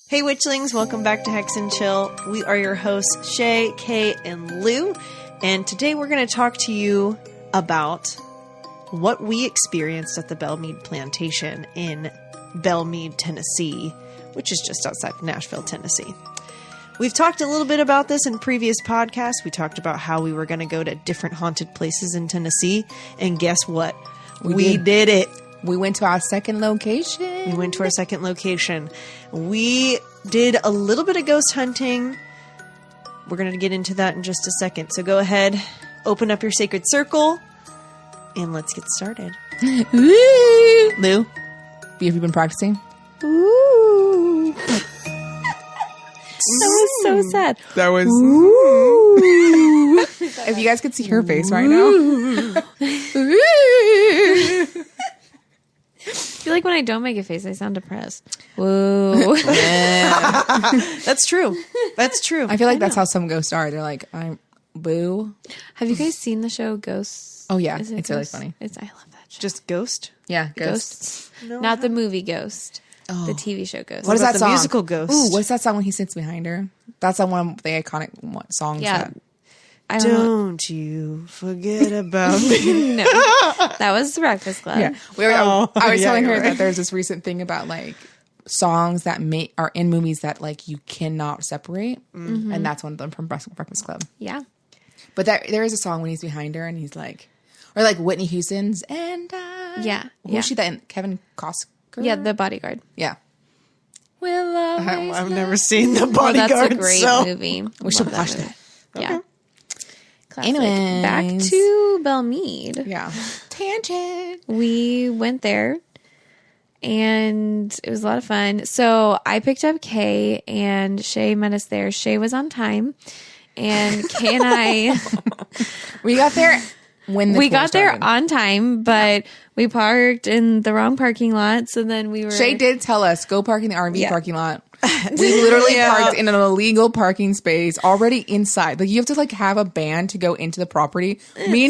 Hey Witchlings, welcome back to HexenChill. We are your hosts, Shay, Kay, and Lou, and today we're going to talk to you about what we experienced at the Bell Meade Plantation in Bell Meade, Tennessee, which is just outside of Nashville, Tennessee. We've talked a little bit about this in previous podcasts. We talked about how we were going to go to different haunted places in Tennessee, and guess what? We did it. We went to our second location. We did a little bit of ghost hunting. We're going to get into that in just a second. So go ahead, open up your sacred circle, and let's get started. Ooh. Lou, have you been practicing? Ooh. That was so sad. That was... Ooh. If you guys could see her face right now. I feel like when I don't make a face, I sound depressed. Whoa. That's true. That's true. I feel like that's how some ghosts are. They're like, I'm boo. Have you guys seen the show Ghosts? Oh, yeah. Is It's really funny. I love that show. Just Ghost? Yeah, Ghosts. No, Not the movie Ghost. Oh. The TV show Ghost. What is about that the song? musical Ghost? Ooh, what's that song when he sits behind her? That's like one of the iconic songs. Yeah. That... Don't you forget about me. No. That was The Breakfast Club. Yeah. I was telling her that there's this recent thing about like songs that are in movies that like you cannot separate. Mm-hmm. And that's one of them from Breakfast Club. Yeah. But there is a song when he's behind her and he's like, or like Whitney Houston's and Yeah. Who was she that in? Kevin Costner? Yeah, The Bodyguard. Yeah. I've never seen The Oh, Bodyguard. that's a great movie. We should Love watch movie. that. Yeah. Classic. Anyways. Back to Bell Meade. Yeah. Tangent. We went there and it was a lot of fun. So I picked up Kay and Shay met us there. Shay was on time and Kay and I We got there when we got there on time, but we parked in the wrong parking lot. So then we were Shay did tell us, go park in the RV parking lot. We literally parked in an illegal parking space already inside. Like you have to like have a band to go into the property. Me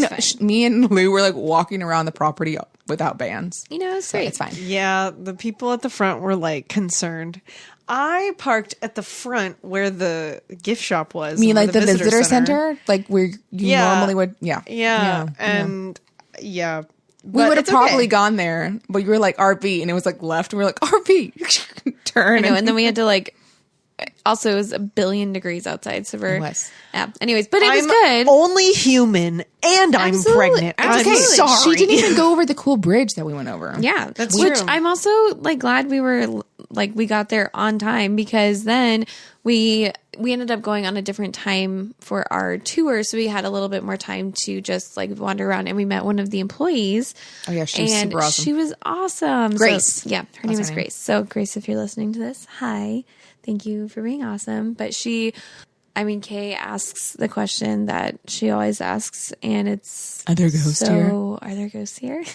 and Lou were like walking around the property without bands. You know, it's great. It's fine. Yeah, the people at the front were like concerned. I parked at the front where the gift shop was. You mean like the visitor center? Like where you normally would? Yeah. Yeah. And yeah. We would have probably gone there, but you were like RV and it was like left and we were like RV. Turn. I know, and then we had to like also it was 1 billion degrees outside. So we're yeah. Anyways, but it was good. Only human and I'm pregnant. I'm sorry. She didn't even go over the cool bridge that we went over. Yeah. That's Which true. I'm also like glad we were like we got there on time because then we ended up going on a different time for our tour, so we had a little bit more time to just like wander around, and we met one of the employees. Oh yeah, she was super awesome. She was awesome. Grace. So, yeah, her name is Grace. So Grace, if you're listening to this, hi. Thank you for being awesome. But Kay asks the question that she always asks, and it's Are there ghosts here? Are there ghosts here?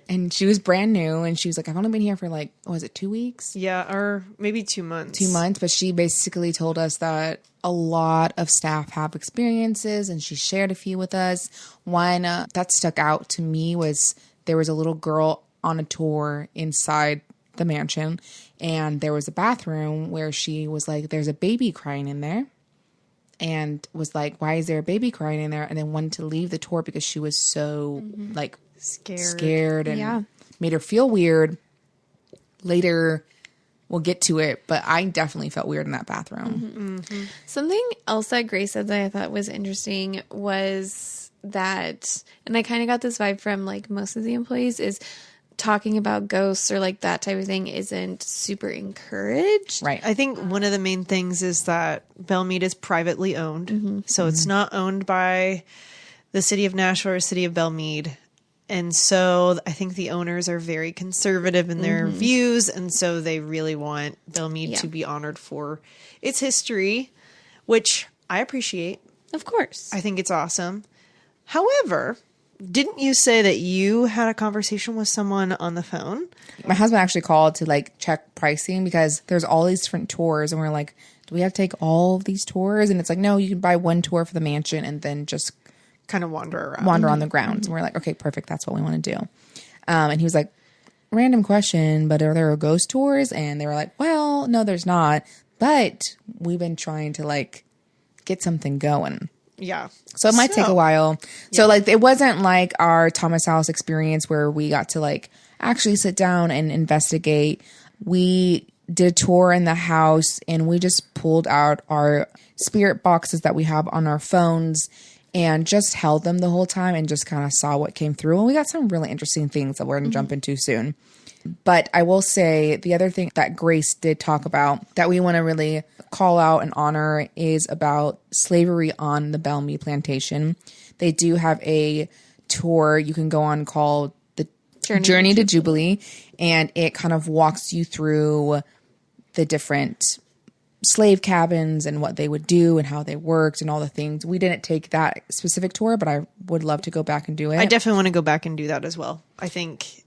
And she was brand new, and she was like, I've only been here for like, was it 2 weeks? Yeah, or maybe 2 months. 2 months, but she basically told us that a lot of staff have experiences, and she shared a few with us. One that stuck out to me was there was a little girl on a tour inside the mansion, and there was a bathroom where she was like, there's a baby crying in there. And was like, why is there a baby crying in there? And then wanted to leave the tour because she was so like scared and made her feel weird. Later, we'll get to it, but I definitely felt weird in that bathroom. Mm-hmm. Something else that Grace said that I thought was interesting was that, and I kind of got this vibe from like most of the employees, is talking about ghosts or like that type of thing isn't super encouraged. Right. I think one of the main things is that Bell Meade is privately owned. So it's not owned by the city of Nashville or city of Bell Meade. And so I think the owners are very conservative in their views. And so they really want Bell Meade to be honored for its history, which I appreciate. Of course. I think it's awesome. However, didn't you say that you had a conversation with someone on the phone? My husband actually called to like check pricing because there's all these different tours, and we're like, do we have to take all of these tours? And it's like, no, you can buy one tour for the mansion and then just kind of wander around. On the grounds. And we're like, okay, perfect. That's what we want to do. And he was like, random question, but are there ghost tours? And they were like, well, no, there's not. But we've been trying to like get something going. Yeah. So it might take a while. So like it wasn't like our Thomas House experience where we got to like actually sit down and investigate. We did a tour in the house and we just pulled out our spirit boxes that we have on our phones and just held them the whole time and just kind of saw what came through. And we got some really interesting things that we're going to jump into soon. But I will say the other thing that Grace did talk about that we want to really call out and honor is about slavery on the Bell Meade Plantation. They do have a tour you can go on called the Journey to Jubilee, and it kind of walks you through the different slave cabins and what they would do and how they worked and all the things. We didn't take that specific tour, but I would love to go back and do it. I definitely want to go back and do that as well. I think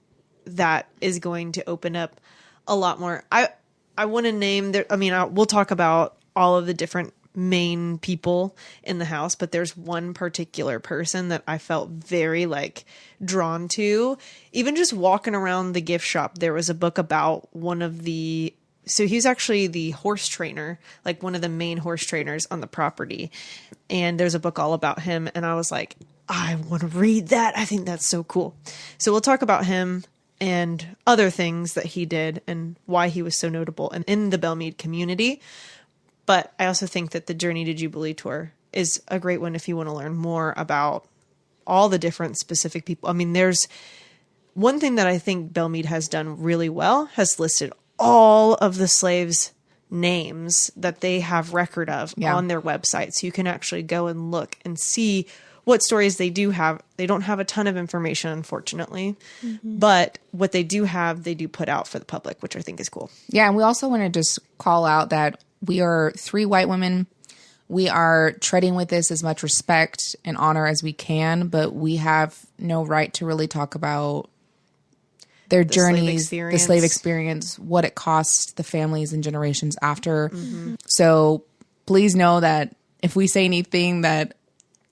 that is going to open up a lot more. I want to name there. I mean, we'll talk about all of the different main people in the house, but there's one particular person that I felt very like drawn to. Even just walking around the gift shop, there was a book about one of the, so he's actually the horse trainer, like one of the main horse trainers on the property. And there's a book all about him. And I was like, I want to read that. I think that's so cool. So we'll talk about him and other things that he did and why he was so notable and in the Bell Meade community. But I also think that the Journey to Jubilee tour is a great one if you want to learn more about all the different specific people. I mean, there's one thing that I think Bell Meade has done really well, has listed all of the slaves' names that they have record of on their website. So you can actually go and look and see what stories they do have. They don't have a ton of information, unfortunately, but what they do have, they do put out for the public, which I think is cool. Yeah. And we also want to just call out that we are 3 white women. We are treading with this as much respect and honor as we can, but we have no right to really talk about their journeys, the slave experience, what it costs the families and generations after. So please know that if we say anything that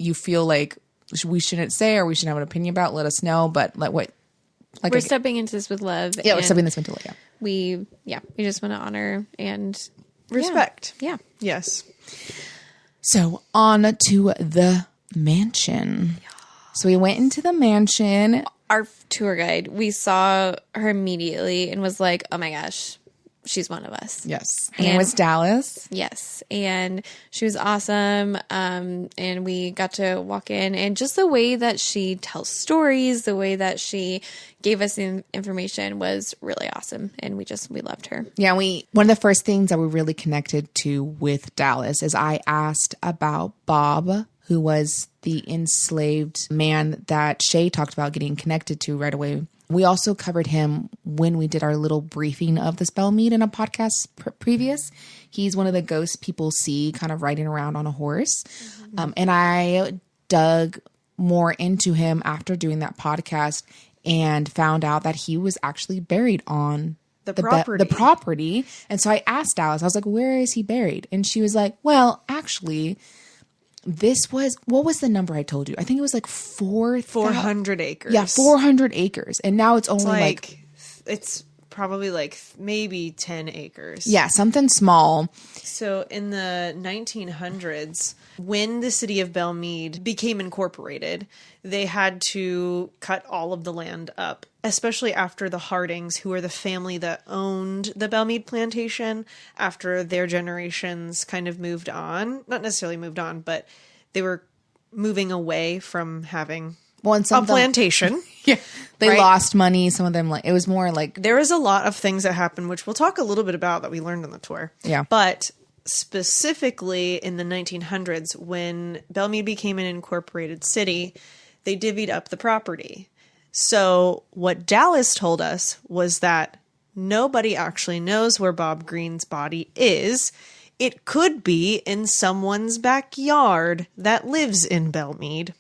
you feel like we shouldn't say or we shouldn't have an opinion about, let us know. But we're stepping into this with love. Yeah, we're stepping this into love. We just want to honor and respect. Yeah. Yes. So on to the mansion. So we went into the mansion. Our tour guide, we saw her immediately and was like, oh my gosh, she's one of us. Yes. Her name was Dallas. Yes. And she was awesome. And we got to walk in, and just the way that she tells stories, the way that she gave us the information was really awesome. And we loved her. Yeah. One of the first things that we really connected to with Dallas is I asked about Bob, who was the enslaved man that Shay talked about getting connected to right away. We also covered him when we did our little briefing of this Bell Meade in a podcast previous. He's one of the ghosts people see kind of riding around on a horse. And I dug more into him after doing that podcast and found out that he was actually buried on the property. And so I asked Dallas, I was like, where is he buried? And she was like, well, actually, what was the number I told you? I think it was like 400 acres. Yeah, 400 acres. And now it's only it's probably like maybe 10 acres. Yeah, something small. So in the 1900s, when the city of Bell Meade became incorporated, they had to cut all of the land up, especially after the Hardings, who are the family that owned the Bell Meade Plantation, after their generations kind of moved on. Not necessarily moved on, but they were moving away from having a plantation. Yeah. They lost money. Some of them, it was more like... There was a lot of things that happened, which we'll talk a little bit about that we learned on the tour. Yeah. But specifically in the 1900s, when Bell Meade became an incorporated city, they divvied up the property. So what Dallas told us was that nobody actually knows where Bob Green's body is. It could be in someone's backyard that lives in Bell Meade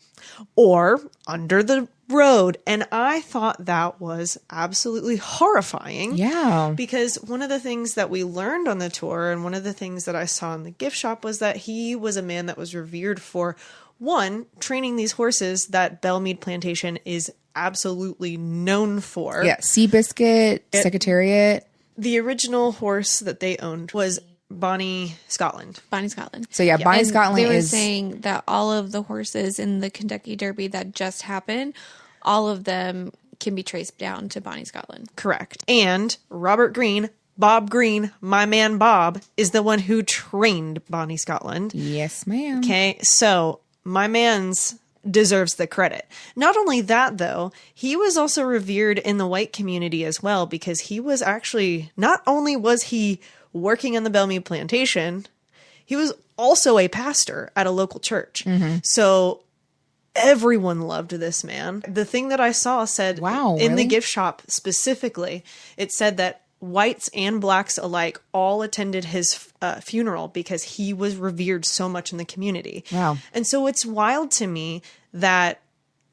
or under the road. And I thought that was absolutely horrifying. Yeah. Because one of the things that we learned on the tour and one of the things that I saw in the gift shop was that he was a man that was revered for, one, training these horses that Bell Meade Plantation is absolutely known for. Yeah, Seabiscuit, Secretariat. The original horse that they owned was Bonnie Scotland. Bonnie Scotland. So yeah, Bonnie And Scotland they were is saying that all of the horses in the Kentucky Derby that just happened, all of them can be traced down to Bonnie Scotland. Correct. And Robert Greene, Bob Greene, my man Bob, is the one who trained Bonnie Scotland. yes, ma'am. Okay, so my man's deserves the credit. Not only that, though, he was also revered in the white community as well, because he was actually, not only was he working on the Bell Meade Plantation, he was also a pastor at a local church. So everyone loved this man. The thing that I saw said, Wow, in the really? gift shop specifically, it said that whites and blacks alike all attended his funeral because he was revered so much in the community. Wow. And so it's wild to me that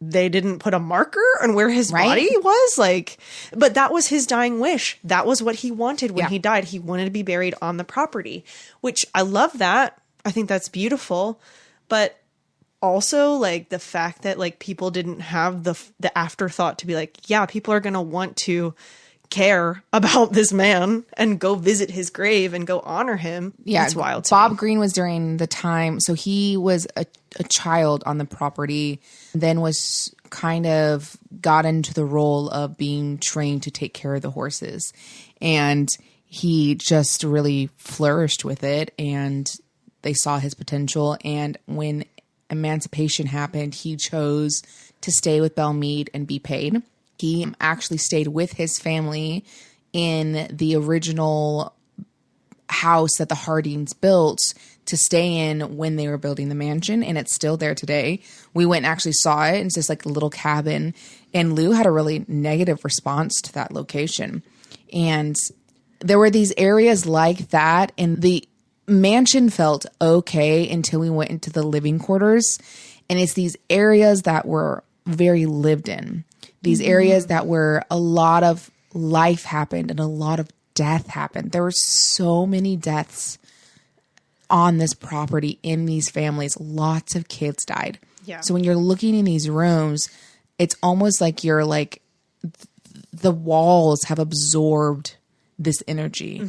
they didn't put a marker on where his Right? body was, like, but that was his dying wish. That was what he wanted when Yeah. he died. He wanted to be buried on the property, which I love that. I think that's beautiful. But also, like, the fact that, like, people didn't have the afterthought to be like, yeah, people are going to want to care about this man and go visit his grave and go honor him. Yeah, It's wild to Bob me. Greene was during the time, so he was a child on the property, then was kind of got into the role of being trained to take care of the horses. And he just really flourished with it, and they saw his potential. And when emancipation happened, he chose to stay with Bell Meade and be paid. He actually stayed with his family in the original house that the Hardings built to stay in when they were building the mansion, and it's still there today. We went and actually saw it. It's just like a little cabin, and Lou had a really negative response to that location. And there were these areas like that, and the mansion felt okay until we went into the living quarters, and it's these areas that were very lived in. These areas that where a lot of life happened and a lot of death happened. There were so many deaths on this property in these families. Lots of kids died. Yeah. So when you're looking in these rooms, it's almost like you're like the walls have absorbed this energy.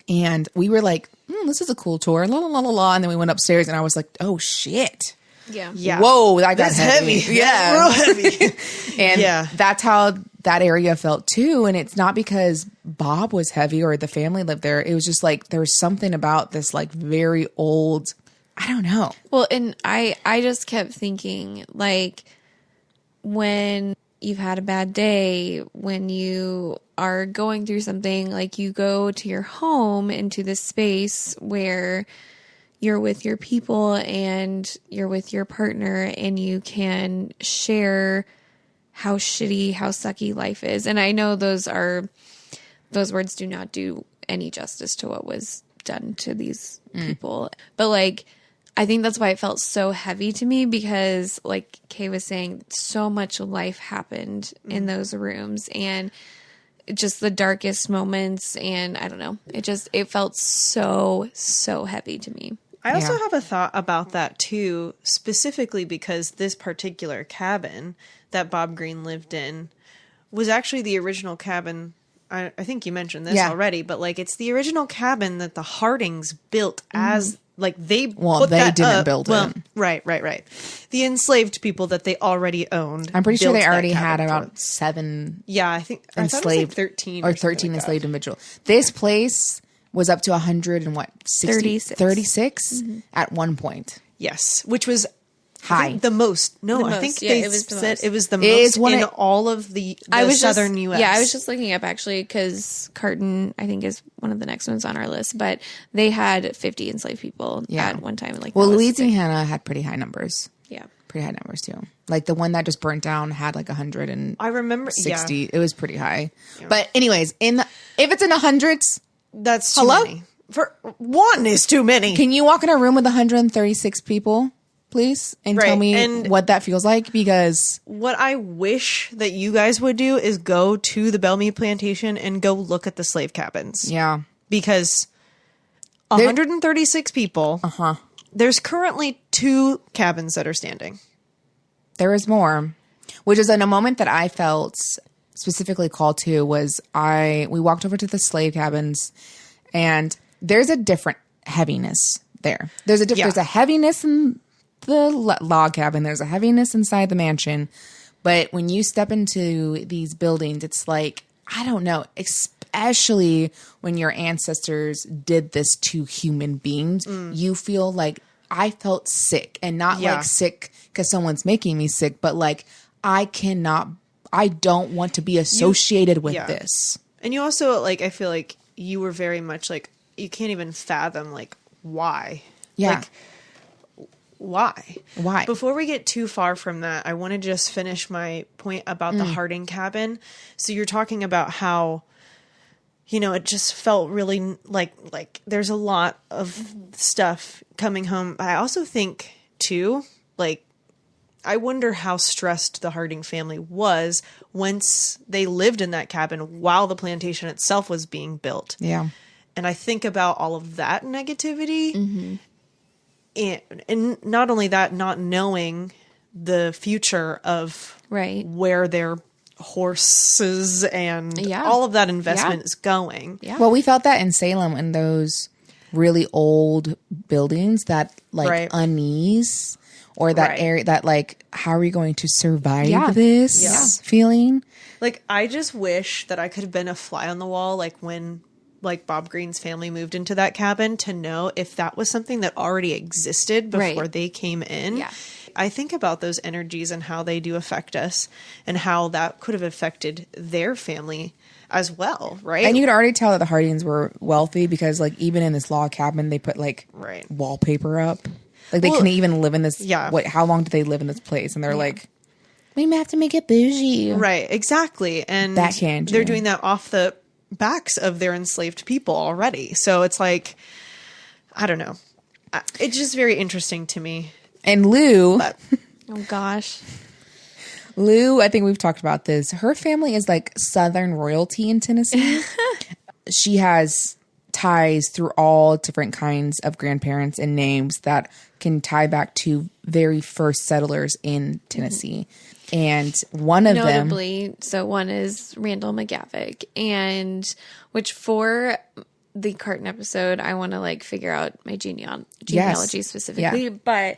And we were like, this is a cool tour. La la la la la. And then we went upstairs and I was like, oh shit. Yeah. Whoa, that got That's heavy. heavy. Yeah. Real heavy. And Yeah. that's how that area felt too. And it's not because Bob was heavy or the family lived there. It was just like there was something about this like very old, I don't know. Well, and I just kept thinking, like, when you've had a bad day, when you are going through something, like you go to your home, into this space where you're with your people and you're with your partner and you can share how shitty, how sucky life is. And I know those words do not do any justice to what was done to these people. But like, I think that's why it felt so heavy to me, because like Kay was saying, so much life happened in those rooms, and just the darkest moments. And I don't know, it felt so heavy to me. I also Yeah. have a thought about that too, specifically because this particular cabin that Bob Greene lived in was actually the original cabin. I think you mentioned this already, but like it's the original cabin that the Hardings built as like they put they that didn't up. build well, it. Right. The enslaved people that they already owned. I'm pretty sure built they that already had cabin for about them. 7 Yeah, I thought it was enslaved like 13 or something 13 like that. enslaved individuals. This place was up to 100 and what? 36. 36 at one point. Yes, which was I High. think the most. No, The I most. think Yeah, they it was the said most. it was the It is most one in of- all of the southern U.S. Yeah, I was just looking up actually, because Carton, I think, is one of the next ones on our list, but they had 50 enslaved people at one time. Like, Well, that was Louisiana had pretty high numbers. yeah. Pretty high numbers too. Like the one that just burnt down had like 160. I remember. Yeah, It was pretty high. But anyways, if it's in the hundreds, that's too Hello? many. For one is too many. can you walk in a room with 136 people, please, and tell Right, me and- what that feels like? Because What I wish that you guys would do is go to the Bell Meade Plantation and go look at the slave cabins. yeah, Because 136 people. There's currently 2 cabins that are standing. there is more. Which is in a moment that I felt specifically called to was we walked over to the slave cabins, and there's a different heaviness there. There's a heaviness in the log cabin. There's a heaviness inside the mansion. But when you step into these buildings, it's like, I don't know, especially when your ancestors did this to human beings, you feel like I felt sick, and not like sick because someone's making me sick, but like I don't want to be associated with this. And you also, like, I feel like you were very much like, you can't even fathom, like, why. Yeah. Like, why? Why? Before we get too far from that, I want to just finish my point about the Harding cabin. So you're talking about how, you know, it just felt really like there's a lot of stuff coming home. But I also think too, like, I wonder how stressed the Harding family was once they lived in that cabin while the plantation itself was being built. Yeah. And I think about all of that negativity. And not only that, not knowing the future of where their horses and all of that investment is going. Yeah. Well, we felt that in Salem in those really old buildings, that like unease or that area, that like, how are we going to survive this feeling? Like, I just wish that I could have been a fly on the wall, like when like Bob Green's family moved into that cabin, to know if that was something that already existed before they came in. Yeah. I think about those energies and how they do affect us, and how that could have affected their family as well, right? And you could already tell that the Hardings were wealthy, because like even in this log cabin, they put like wallpaper up. Like they couldn't even live in this. Yeah. How long did they live in this place? And they're like, we may have to make it bougie. Right, exactly. And they're doing that off the backs of their enslaved people already. So it's like, I don't know. It's just very interesting to me. And Lou. Oh gosh. Lou, I think we've talked about this. Her family is like Southern royalty in Tennessee. She has ties through all different kinds of grandparents and names that can tie back to very first settlers in Tennessee. And one of them, so one is Randall McGavick, and which for the Carton episode, I want to like figure out my genealogy specifically, but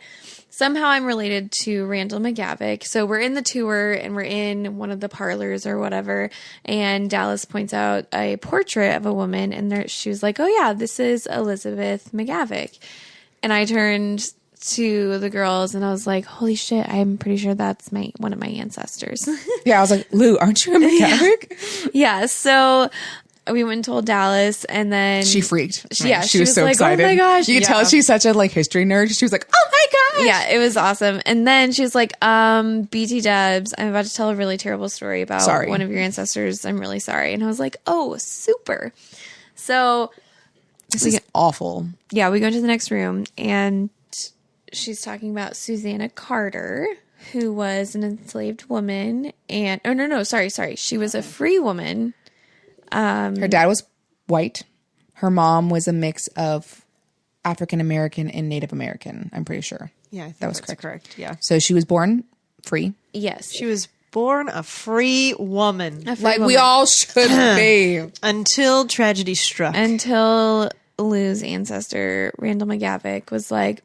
somehow I'm related to Randall McGavick. So we're in the tour and we're in one of the parlors or whatever, and Dallas points out a portrait of a woman, and she was like, "Oh yeah, this is Elizabeth McGavick," and I turned to the girls and I was like, holy shit, I'm pretty sure that's one of my ancestors. Yeah, I was like, Lou, aren't you a McGavick? Yeah, so we went and told Dallas, and then she freaked. She was so like, excited. Oh my gosh. You could tell she's such a like history nerd. She was like, oh my gosh. Yeah, it was awesome. And then she was like, BT Dubs, I'm about to tell a really terrible story about one of your ancestors. I'm really sorry. And I was like, oh, super. So this is awful. Yeah, we go into the next room, and she's talking about Susanna Carter, who was an enslaved woman, and sorry. She was a free woman. Her dad was white. Her mom was a mix of African American and Native American. I'm pretty sure. Yeah, I think that was correct. Yeah. So she was born free. Yes, she was born a free woman, we all should be, until tragedy struck. Until Lou's ancestor Randall McGavick was like,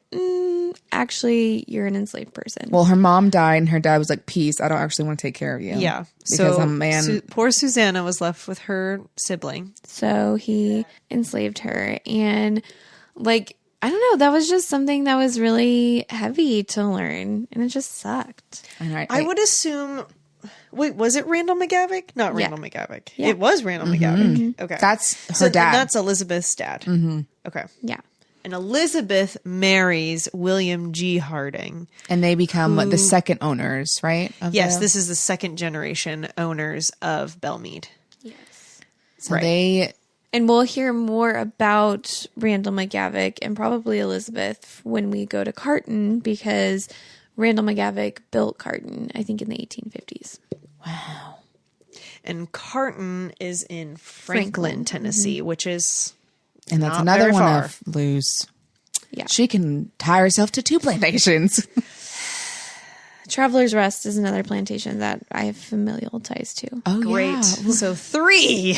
actually, you're an enslaved person. Well, her mom died, and her dad was like, peace, I don't actually want to take care of you. Yeah. Because so a man... poor Susanna was left with her sibling. So he enslaved her. And like, I don't know, that was just something that was really heavy to learn. And it just sucked. I would assume... Wait, was it Randall McGavick? Not Randall McGavick. Yeah. It was Randall McGavick. Okay. That's her dad. That's Elizabeth's dad. Okay. Yeah. And Elizabeth marries William G. Harding. And they become the second owners, right? Yes, this is the second generation owners of Bell Meade. Yes. So and we'll hear more about Randall McGavick and probably Elizabeth when we go to Carton, because Randall McGavick built Carton, I think, in the 1850s. Wow. And Carton is in Franklin, Tennessee, which is... And that's another one of Lou's. Yeah. She can tie herself to 2 plantations. Traveler's Rest is another plantation that I have familial ties to. Oh, Great. yeah. So 3.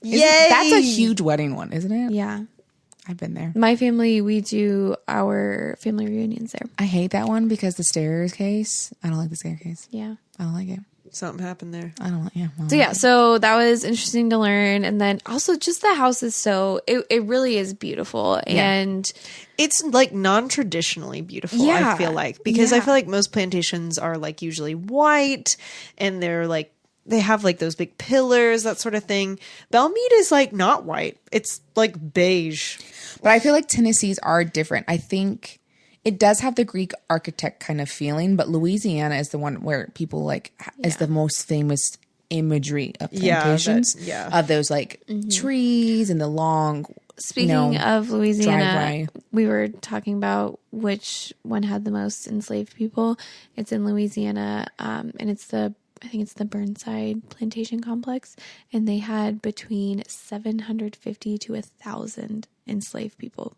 Yay! That's a huge wedding one, isn't it? Yeah. I've been there. My family, we do our family reunions there. I hate that one because the staircase. I don't like the staircase. Yeah. I don't like it. Something happened there. I don't like it. So yeah, so that was interesting to learn. And then also just the house is it really is beautiful. Yeah. And It's like non-traditionally beautiful, Yeah. I feel like, because I Yeah. feel like most plantations are like usually white and they're like, they have like those big pillars, that sort of thing. Bell Meade is like not white. It's like beige. But I feel like Tennessee's are different. I think it does have the Greek architect kind of feeling, but Louisiana is the one where people like is the most famous imagery of plantations. Of those like trees and the long. speaking of Louisiana, driveway. we were talking about which one had the most enslaved people. It's in Louisiana, and I think it's the Burnside Plantation Complex, and they had between 750 to 1,000 enslaved people.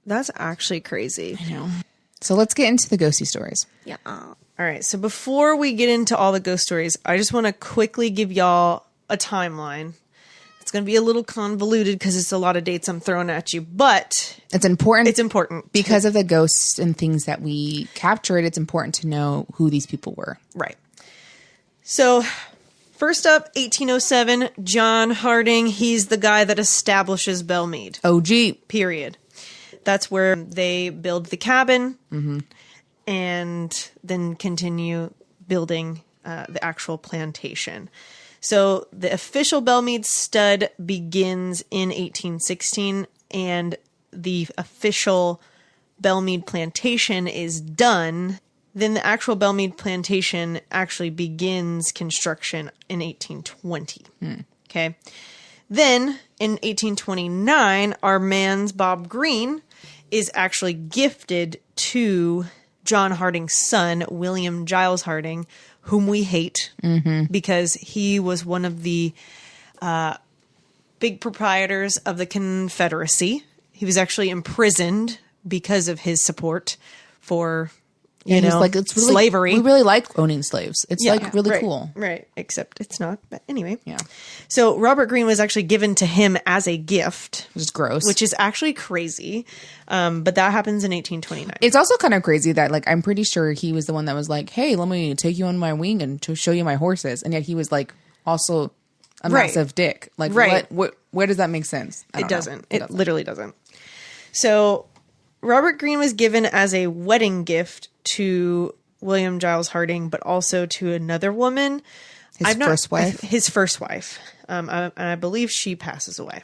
That's actually crazy. I know. So let's get into the ghosty stories. Yeah. All right. So before we get into all the ghost stories, I just want to quickly give y'all a timeline. It's going to be a little convoluted because it's a lot of dates I'm throwing at you, but It's important. it's important. Because of the ghosts and things that we captured, it's important to know who these people were. Right. So first up, 1807, John Harding. He's the guy that establishes Bell Meade. OG. Period. That's where they build the cabin and then continue building the actual plantation. So the official Bell Meade stud begins in 1816 and the official Bell Meade plantation is done. Then the actual Bell Meade plantation actually begins construction in 1820. Okay. Then in 1829, our man's Bob Green is actually gifted to John Harding's son, William Giles Harding, whom we hate because he was one of the big proprietors of the Confederacy. He was actually imprisoned because of his support for, you know, like, it's really, slavery. We really like owning slaves. It's like really right, cool. Right. Except it's not. But anyway. Yeah. So Robert Greene was actually given to him as a gift, Which is gross. which is actually crazy. But that happens in 1829. It's also kind of crazy that, like, I'm pretty sure he was the one that was like, hey, let me take you on my wing and to show you my horses. And yet he was, like, also a Right. massive dick. Like, Right. what where does that make sense? I It don't know. doesn't. It literally doesn't. So Robert Greene was given as a wedding gift to William Giles Harding, but also to another woman. His first wife? His first wife. And I believe she passes away.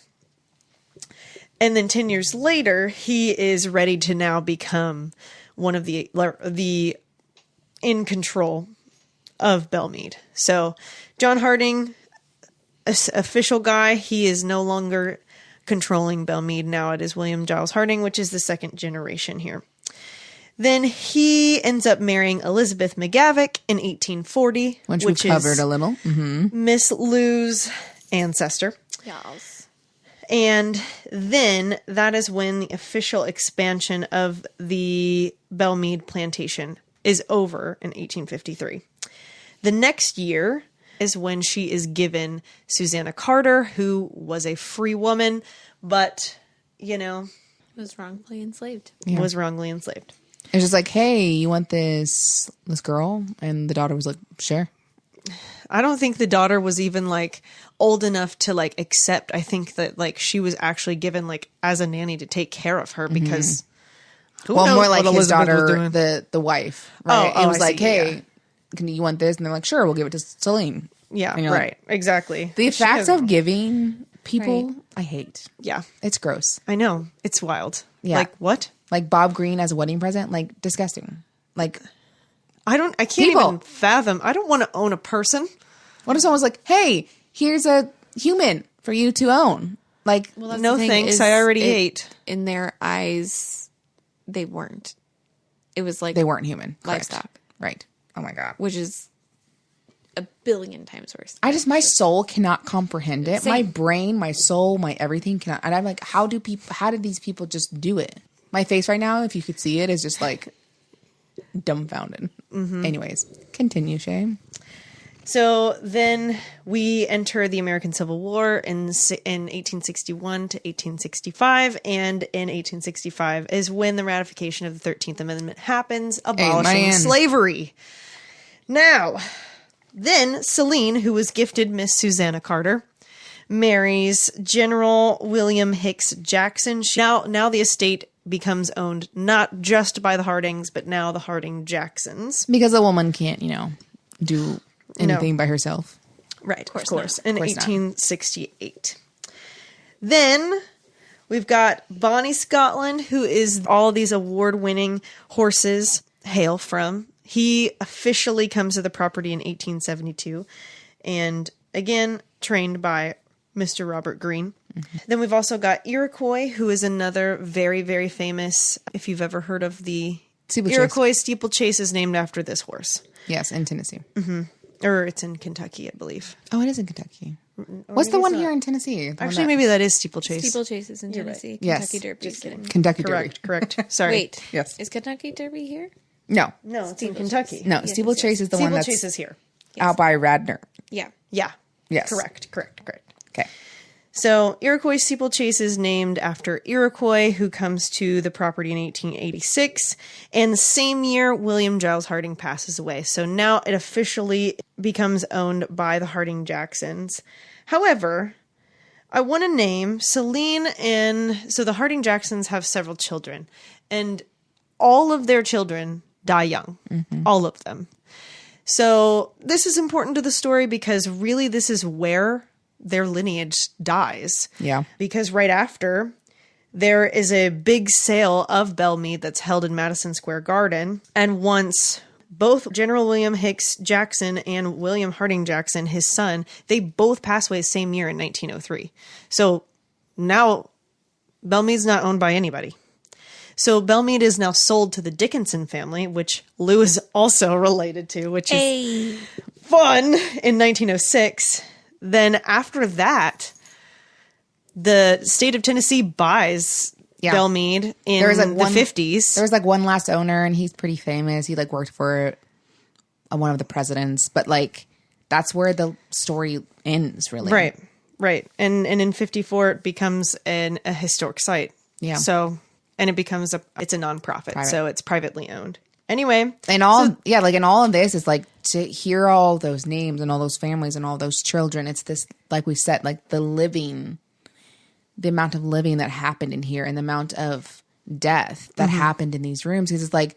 And then 10 years later, he is ready to now become one of the in control of Bell Meade. So John Harding, official guy, he is no longer controlling Bell Meade. Now it is William Giles Harding, which is the second generation here. Then he ends up marrying Elizabeth McGavick in 1840, Which we've covered a little. Miss Lou's ancestor. Yes. And then that is when the official expansion of the Bell Meade plantation is over in 1853. The next year is when she is given Susanna Carter, who was a free woman, but, you know, Was wrongfully enslaved. was wrongly enslaved. It's just like, hey, you want this girl? And the daughter was like, sure. I don't think the daughter was even like old enough to like accept. I think that like she was actually given like as a nanny to take care of her because who knows More like what his Elizabeth was daughter, doing. the wife. Right? Oh, it was I like, see, hey, yeah. can you want this? And they're like, sure, we'll give it to Celine. Yeah, And you're right. like, Exactly. The She facts has- of giving people, Right. I hate. Yeah, It's gross. I know. It's wild. Yeah. Like what? Like Bob Green as a wedding present, like disgusting. Like, I can't People. even fathom. I don't want to own a person. what if someone's like, hey, here's a human for you to own? Like, Well, that's No the thing thanks. is I already it- ate. In their eyes, they weren't. It was like they weren't human. Correct. livestock, Right. Oh my God. which is a billion times worse. My soul cannot comprehend it. Same. My brain, my soul, my everything cannot. And I'm like, how did these people just do it? My face right now, if you could see it, is just like, dumbfounded. Anyways, continue, Shay. So then we enter the American Civil War in 1861 to 1865. And in 1865 is when the ratification of the 13th Amendment happens, abolishing slavery. Now, then Celine, who was gifted Miss Susanna Carter, marries General William Hicks Jackson. Now the estate becomes owned not just by the Hardings, but now the Harding Jacksons. Because a woman can't, do anything by herself. Right, of course. In 1868. Then we've got Bonnie Scotland, who is all these award-winning horses hail from. He officially comes to the property in 1872. And again, trained by Mr. Robert Greene. Then we've also got Iroquois, who is another very, very famous, if you've ever heard of the Iroquois steeplechase, is named after this horse. Yes, in Tennessee. Or it's in Kentucky, I believe. Oh, it is in Kentucky. What's the one here in Tennessee? Actually, maybe that is steeplechase. Steeplechase is in Tennessee. Right. Kentucky Yes. Derby is in... Kentucky Derby. Correct. Sorry. Wait. Yes. Is Kentucky Derby here? No. No, it's in Kentucky. No, steeplechase is the one that's Steeplechase is here. out by Radnor. Yeah. Yeah. Yes. Correct. Okay. So Iroquois steeplechase is named after Iroquois, who comes to the property in 1886. And the same year, William Giles Harding passes away. So now it officially becomes owned by the Harding Jacksons. However, I want to name Celine so the Harding Jacksons have several children. And all of their children die young. All of them. So this is important to the story because really this is where their lineage dies. Yeah. Because right after, there is a big sale of Bell Meade that's held in Madison Square Garden. And once both General William Hicks Jackson and William Harding Jackson, his son, they both pass away the same year in 1903. So now Bell Meade's not owned by anybody. So Bell Meade is now sold to the Dickinson family, which Lou is also related to, which is fun, in 1906. Then after that, the state of Tennessee buys Bell Meade in the 50s. There was one last owner, and he's pretty famous. He worked for one of the presidents, but that's where the story ends, really. Right. And in 54, it becomes a historic site. Yeah. So, and it becomes it's a nonprofit, so it's privately owned. Anyway. And and all of this is to hear all those names and all those families and all those children. It's this, like we said, the amount of living that happened in here and the amount of death that happened in these rooms. Because it's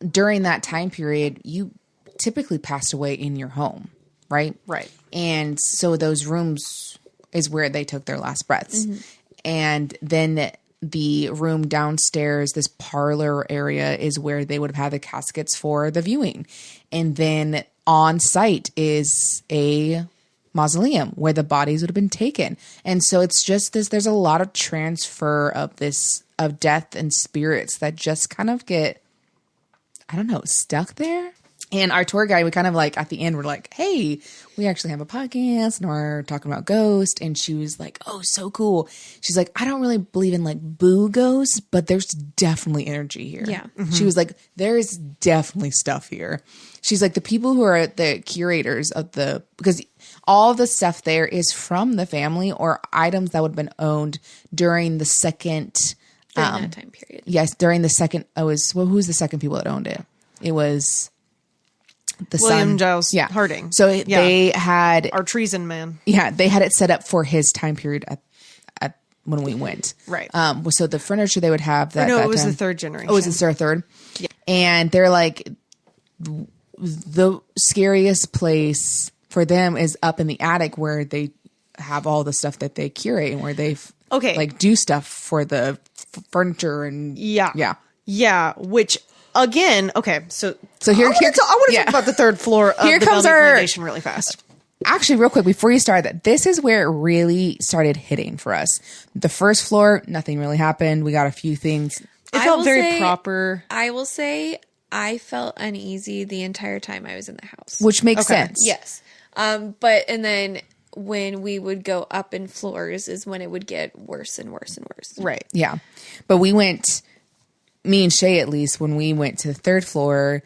during that time period, you typically passed away in your home, right? Right. And so those rooms is where they took their last breaths. And then the room downstairs, this parlor area, is where they would have had the caskets for the viewing. And then on site is a mausoleum where the bodies would have been taken. And so it's just this, there's a lot of transfer of death and spirits that just kind of get, stuck there. And our tour guide, we kind of at the end, we're like, hey, we actually have a podcast and we're talking about ghosts. And she was like, oh, so cool. She's like, I don't really believe in boo ghosts, but there's definitely energy here. Yeah. She was like, there's definitely stuff here. She's like, the people who are the curators because all the stuff there is from the family or items that would have been owned during the second. During that time period. Yes. During the second, who was the second people that owned it? It was the William son. Giles Harding. So they had our treason man. Yeah, they had it set up for his time period at when we went. Right. So the furniture they would have that. No, that it was time, the third generation. Oh, it was the third. Yeah. And they're the scariest place for them is up in the attic where they have all the stuff that they curate and where they do stuff for the furniture and yeah. Which. Again, okay, so here, I want to talk about the third floor of the Bell Meade Plantation really fast. Actually, real quick, before you start that, this is where it really started hitting for us. The first floor, nothing really happened. We got a few things. It felt very proper. I will say I felt uneasy the entire time I was in the house. Which makes sense. Yes. And then when we would go up in floors is when it would get worse and worse and worse. Right. Yeah. But we went me and Shay, at least, when we went to the third floor.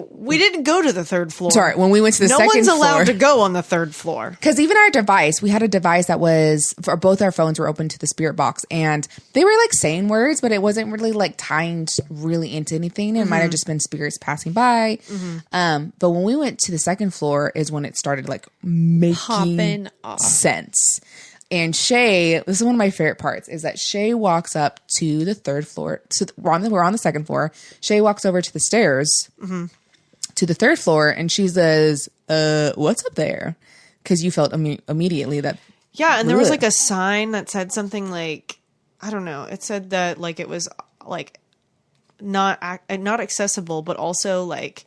We didn't go to the third floor. Sorry, when we went to the second floor. No one's allowed to go on the third floor. Because even our device, we had a device that was, for both our phones were open to the spirit box. And they were like saying words, but it wasn't really like tying really into anything. It might have just been spirits passing by. But when we went to the second floor is when it started like making sense. And Shay, this is one of my favorite parts, is that Shay walks up to the third floor. So we're on the second floor. Shay walks over to the stairs. To the third floor, and she says, what's up there? Because you felt immediately that. Yeah, and there was like a sign that said something like, I don't know. It said that like it was like not accessible, but also like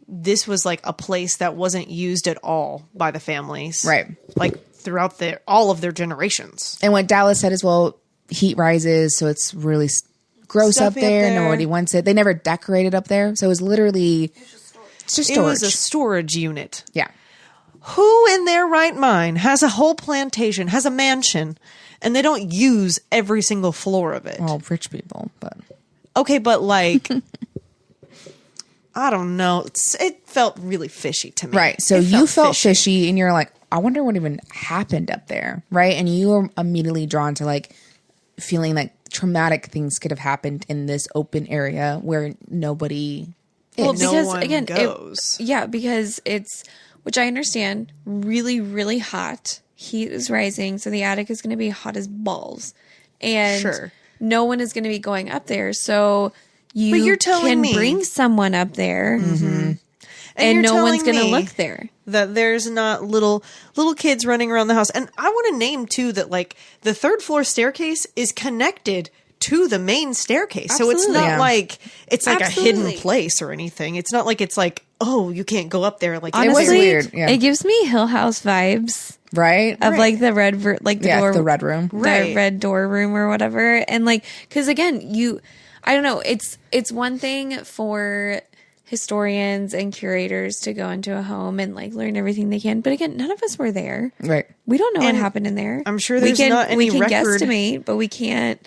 this was like a place that wasn't used at all by the families. Right. Like throughout all of their generations. And what Dallas said is, well, heat rises, so it's really gross up there. Nobody wants it. They never decorated up there. So it was literally just storage. It was a storage unit. Yeah. Who in their right mind has a whole plantation, has a mansion, and they don't use every single floor of it? Well, rich people, but. Okay, but like, I don't know. It felt really fishy to me. Right. So you felt fishy and you're like, I wonder what even happened up there. Right. And you were immediately drawn to like feeling like traumatic things could have happened in this open area where nobody is. Well, because no one again, goes. Because it's, which I understand, really, really hot. Heat is rising, so the attic is going to be hot as balls, and no one is going to be going up there. So you can bring someone up there, and no one's going to look there. That there's not little kids running around the house. And I want to name too that like the third floor staircase is connected to the main staircase. Absolutely. So it's not like it's like a hidden place or anything. It's not like it's like, oh, you can't go up there. Like honestly, it was weird. Yeah. It gives me Hill House vibes. Right? Of like the red door, the red room. The red door room or whatever. And like, cause again, I don't know. It's one thing for historians and curators to go into a home and like learn everything they can. But again, none of us were there. Right. We don't know what happened in there. I'm sure there's not any record. We can record. guesstimate, but we can't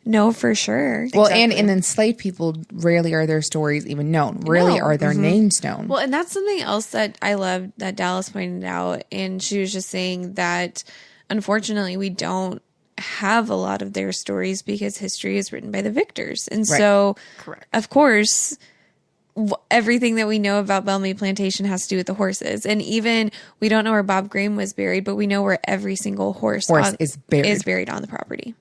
know for sure. Well, and enslaved people, rarely are their stories even known. Rarely are their names known. Well, and that's something else that I love that Dallas pointed out. And she was just saying that unfortunately we don't have a lot of their stories because history is written by the victors. And so, of course, everything that we know about Bell Meade Plantation has to do with the horses. And even we don't know where Bob Graham was buried, but we know where every single horse is buried on the property.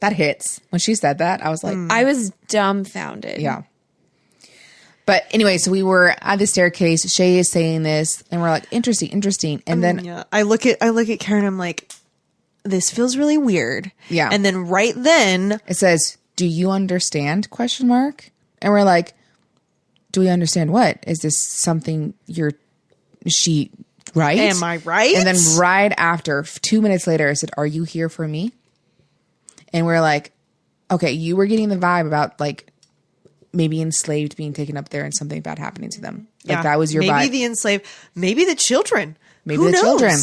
That hits. When she said that, I was like... I was dumbfounded. Yeah. But anyway, so we were at the staircase. Shay is saying this, and we're like, interesting. And then... I look at Karen, I'm like, this feels really weird. Yeah. And then right then... It says, do you understand? ? And we're like, do we understand what? Is this something she right? Am I right? And then right after, 2 minutes later, I said, are you here for me? And we're like, okay, you were getting the vibe about like maybe enslaved being taken up there and something bad happening to them. Like that was your vibe. Maybe the enslaved, maybe the children. Maybe the children.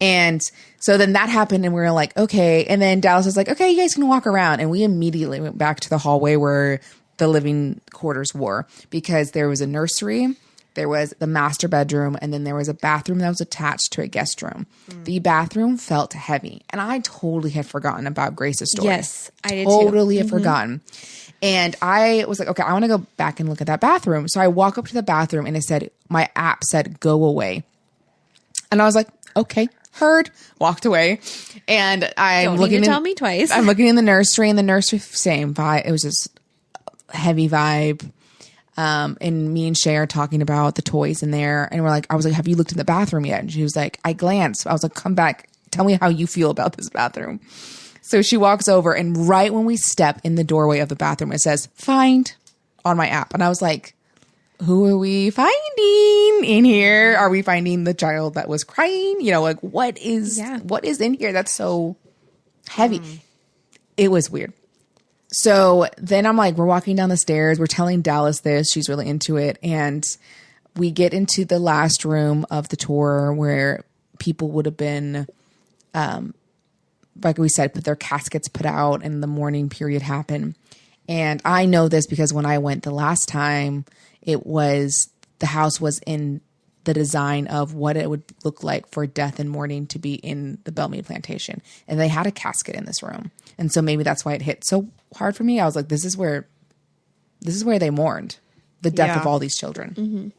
And so then that happened and we were like, okay. And then Dallas was like, okay, you guys can walk around. And we immediately went back to the hallway where the living quarters were because there was a nursery. There was the master bedroom, and then there was a bathroom that was attached to a guest room. The bathroom felt heavy, and I totally had forgotten about Grace's story. Yes, I did totally had forgotten. And I was like, okay, I want to go back and look at that bathroom. So I walk up to the bathroom, and it said, my app said, go away. And I was like, okay, heard. Walked away, and I'm looking. Tell me twice. I'm looking in the nursery, and the nursery same vibe. It was just heavy vibe. And me and Shay are talking about the toys in there. And I was like, have you looked in the bathroom yet? And she was like, I glanced. I was like, come back. Tell me how you feel about this bathroom. So she walks over, and right when we step in the doorway of the bathroom, it says, find on my app. And I was like, who are we finding in here? Are we finding the child that was crying? You know, like what is in here? That's so heavy. It was weird. So then I'm like, we're walking down the stairs. We're telling Dallas this. She's really into it. And we get into the last room of the tour where people would have been, like we said, put their caskets put out and the mourning period happened. And I know this because when I went the last time, the house was in the design of what it would look like for death and mourning to be in the Bell Meade Plantation. And they had a casket in this room. And so maybe that's why it hit so hard for me. I was like, this is where they mourned the death of all these children.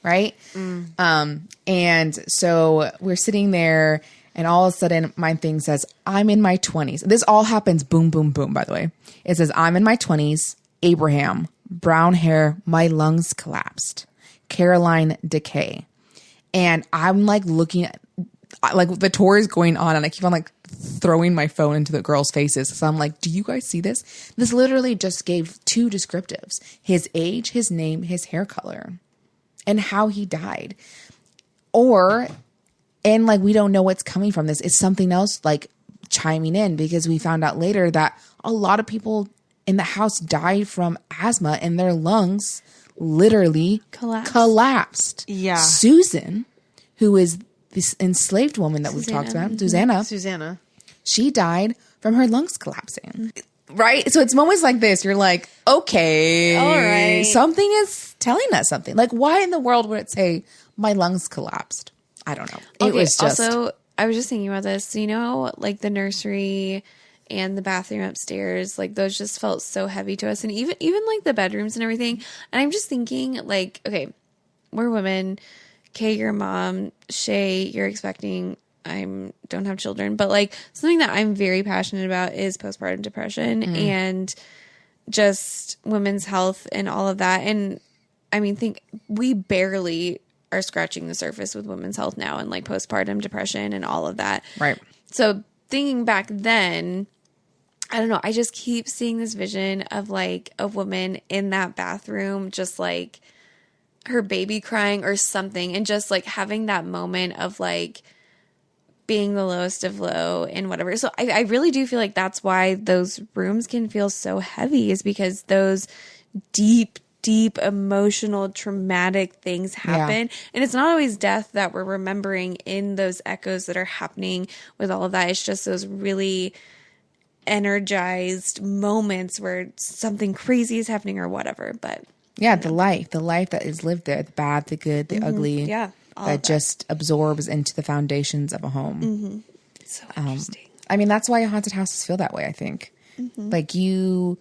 Right? And so we're sitting there, and all of a sudden my thing says, I'm in my 20s. This all happens boom, boom, boom, by the way. It says, I'm in my 20s, Abraham, brown hair, my lungs collapsed. Caroline decay. And I'm like looking at, like the tour is going on, and I keep on like throwing my phone into the girls' faces. So I'm like, do you guys see this? This literally just gave 2 descriptives: his age, his name, his hair color, and how he died. And like, we don't know what's coming from this. It's something else like chiming in, because we found out later that a lot of people in the house died from asthma, and their lungs literally collapsed. Yeah. Susan, who is this enslaved woman that we've talked about, Susanna, she died from her lungs collapsing. Right? So it's moments like this, you're like, okay, all right, something is telling us something. Like, why in the world would it say my lungs collapsed? I don't know. It was just... Also, I was just thinking about this. So, you know, like the nursery and the bathroom upstairs, like those just felt so heavy to us. And even like the bedrooms and everything. And I'm just thinking, like, okay, we're women. Kay, you're a mom. Shay, you're expecting. I don't have children. But like something that I'm very passionate about is postpartum depression and just women's health and all of that. And I mean, think we barely are scratching the surface with women's health now and like postpartum depression and all of that. Right. So thinking back then, I don't know, I just keep seeing this vision of like a woman in that bathroom, just like her baby crying or something, and just like having that moment of like being the lowest of low and whatever. So I really do feel like that's why those rooms can feel so heavy, is because those deep emotional traumatic things happen. And it's not always death that we're remembering in those echoes that are happening with all of that. It's just those really energized moments where something crazy is happening or whatever. But yeah, the life that is lived there, the bad, the good, the ugly, that just absorbs into the foundations of a home. So interesting. I mean, that's why haunted houses feel that way, I think. Like, you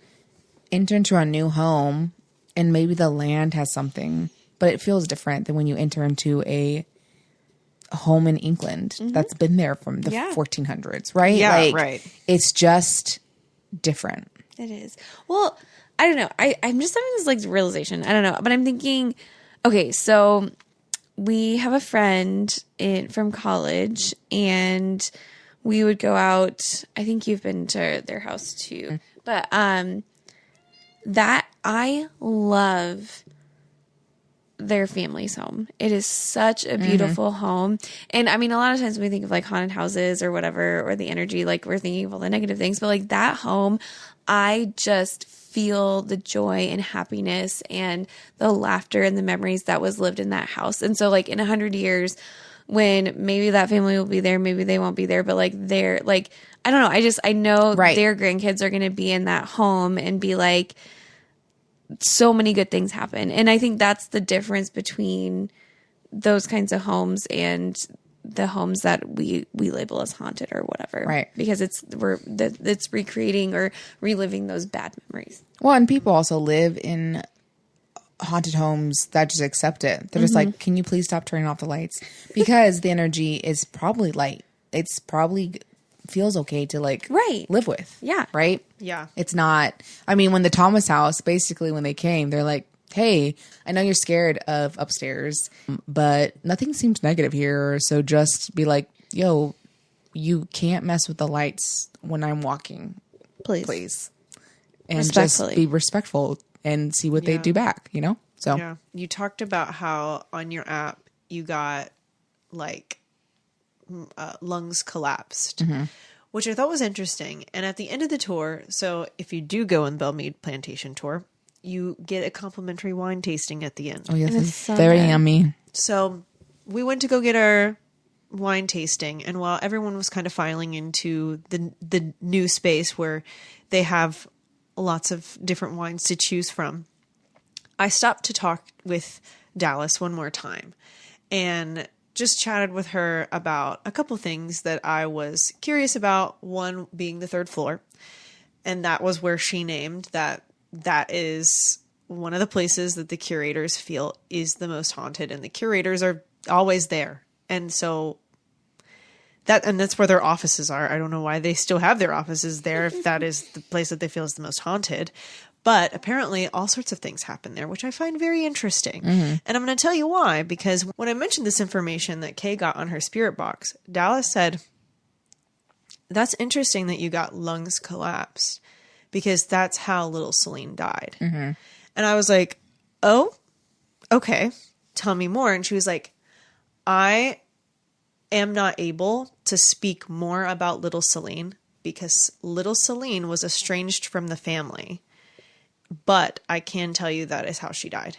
enter into a new home and maybe the land has something, but it feels different than when you enter into a home in England that's been there from the 1400s, right? Yeah, like, right. It's just different. It is. Well, I don't know. I'm just having this like realization. I don't know, but I'm thinking, okay, so we have a friend from college, and we would go out. I think you've been to their house too, but that I love their family's home. It is such a beautiful home. And I mean, a lot of times when we think of like haunted houses or whatever, or the energy, like we're thinking of all the negative things, but like that home, I just feel the joy and happiness and the laughter and the memories that was lived in that house. And so like in 100 years, when maybe that family will be there, maybe they won't be there, but like they're like, I don't know. I know their grandkids are going to be in that home and be like, so many good things happen. And I think that's the difference between those kinds of homes and the homes that we label as haunted or whatever. Right. Because it's recreating or reliving those bad memories. Well, and people also live in haunted homes that just accept it. They're just like, can you please stop turning off the lights? Because the energy is probably light. It's probably feels okay to like live with. Yeah. Right? Yeah. It's not, I mean, when the Thomas house, basically when they came, they're like, hey, I know you're scared of upstairs, but nothing seems negative here. So just be like, yo, you can't mess with the lights when I'm walking. Please. And just be respectful and see what they do back, you know? So yeah. You talked about how on your app you got like lungs collapsed, which I thought was interesting. And at the end of the tour, so if you do go on Bell Meade Plantation tour, you get a complimentary wine tasting at the end. Oh, yes. It's so very yummy. So we went to go get our wine tasting, and while everyone was kind of filing into the new space where they have lots of different wines to choose from. I stopped to talk with Dallas one more time and just chatted with her about a couple things that I was curious about, one being the third floor. And that was where she named that is one of the places that the curators feel is the most haunted, and the curators are always there. And so that's where their offices are. I don't know why they still have their offices there if that is the place that they feel is the most haunted. But apparently all sorts of things happen there, which I find very interesting. And I'm going to tell you why, because when I mentioned this information that Kay got on her spirit box, Dallas said, "That's interesting that you got lungs collapsed, because that's how little Celine died." And I was like, "Oh, okay. Tell me more." And she was like, "I am not able to speak more about little Celine because little Celine was estranged from the family. But I can tell you that is how she died."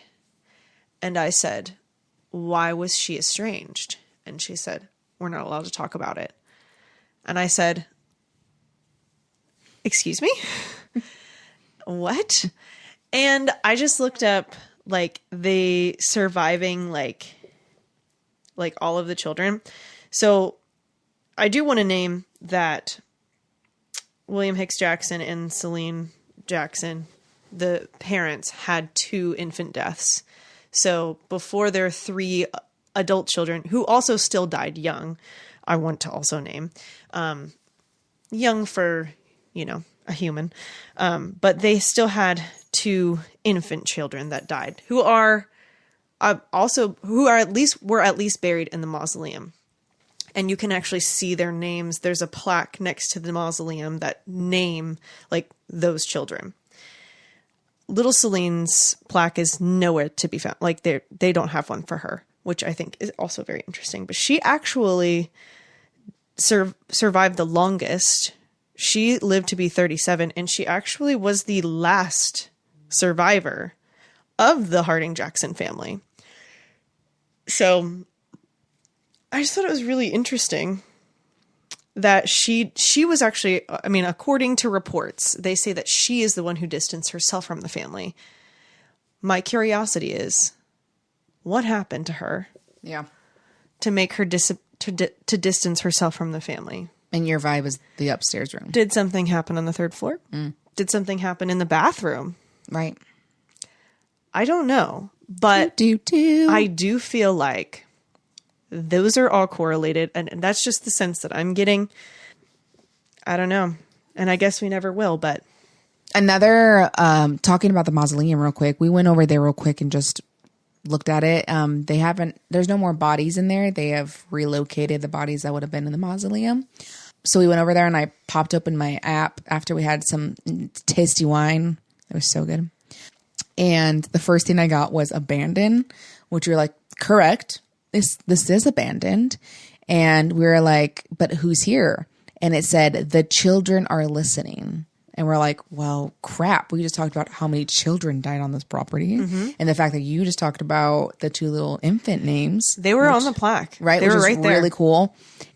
And I said, "Why was she estranged?" And she said, "We're not allowed to talk about it." And I said, "Excuse me?" What? And I just looked up like the surviving, like all of the children. So I do want to name that William Hicks Jackson and Celine Jackson, the parents, had 2 infant deaths. So before their 3 adult children, who also still died young, I want to also name, young for, a human. But they still had 2 infant children that died, who are at least buried in the mausoleum. And you can actually see their names. There's a plaque next to the mausoleum that name like those children. Little Celine's plaque is nowhere to be found. Like they don't have one for her, which I think is also very interesting. But she actually survived the longest. She lived to be 37, and she actually was the last survivor of the Harding-Jackson family. So I just thought it was really interesting that she was actually, I mean, according to reports, they say that she is the one who distanced herself from the family. My curiosity is, what happened to her? Yeah. To make her to distance herself from the family. And your vibe is the upstairs room. Did something happen on the 3rd floor? Did something happen in the bathroom? Right. I don't know, but I do feel like those are all correlated, and that's just the sense that I'm getting. I don't know, and I guess we never will, but... Another, talking about the mausoleum real quick, we went over there real quick and just looked at it. There's no more bodies in there. They have relocated the bodies that would have been in the mausoleum. So we went over there and I popped open my app after we had some tasty wine. It was so good. And the first thing I got was abandoned, which we were like, correct. This is abandoned. And we were like, but who's here? And it said, the children are listening. And we're like, well, crap. We just talked about how many children died on this property. And the fact that you just talked about the 2 little infant names. They were on the plaque. Right. They were right there. Really cool.